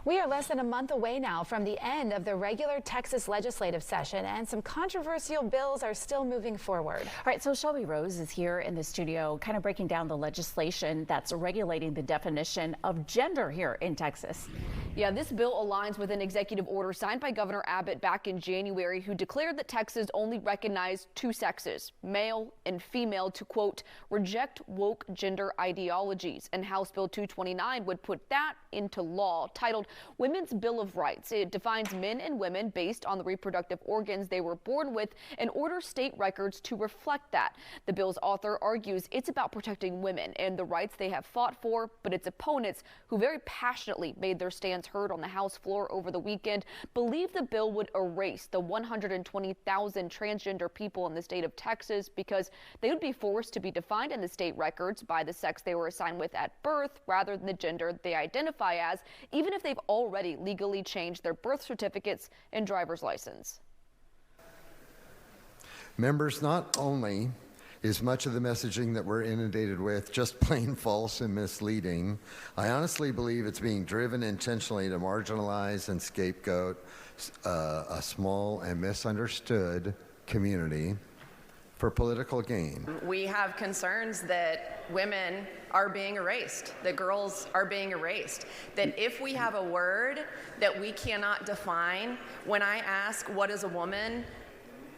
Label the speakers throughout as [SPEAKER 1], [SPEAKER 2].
[SPEAKER 1] We are less than a month away now from the end of the regular Texas legislative session, and some controversial bills are still moving forward.
[SPEAKER 2] All right, so Shelby Rose is here in the studio kind of breaking down the legislation that's regulating the definition of gender here in Texas.
[SPEAKER 3] Yeah, this bill aligns with an executive order signed by Governor Abbott back in January, who declared that Texas only recognized two sexes, male and female, to, quote, reject woke gender ideologies. And House Bill 229 would put that into law, titled Women's Bill of Rights. It defines men and women based on the reproductive organs they were born with and orders state records to reflect that. The bill's author argues it's about protecting women and the rights they have fought for, but its opponents, who very passionately made their stands heard on the House floor over the weekend, believe the bill would erase the 120,000 transgender people in the state of Texas because they would be forced to be defined in the state records by the sex they were assigned with at birth rather than the gender they identify as, even if they've already legally changed their birth certificates and driver's license.
[SPEAKER 4] Members, not only is much of the messaging that we're inundated with just plain false and misleading, I honestly believe it's being driven intentionally to marginalize and scapegoat a small and misunderstood community for political gain.
[SPEAKER 5] We have concerns that women are being erased, that girls are being erased, that if we have a word that we cannot define, when I ask what is a woman,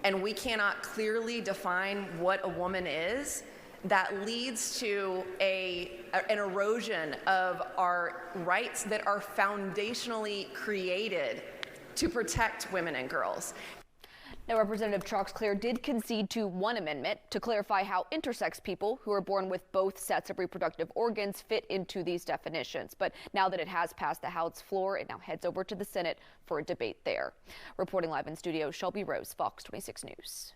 [SPEAKER 5] and we cannot clearly define what a woman is, that leads to an erosion of our rights that are foundationally created to protect women and girls.
[SPEAKER 3] Now, Representative Troxclair did concede to one amendment to clarify how intersex people who are born with both sets of reproductive organs fit into these definitions. But now that it has passed the House floor, it now heads over to the Senate for a debate there. Reporting live in studio, Shelby Rose, Fox 26 News.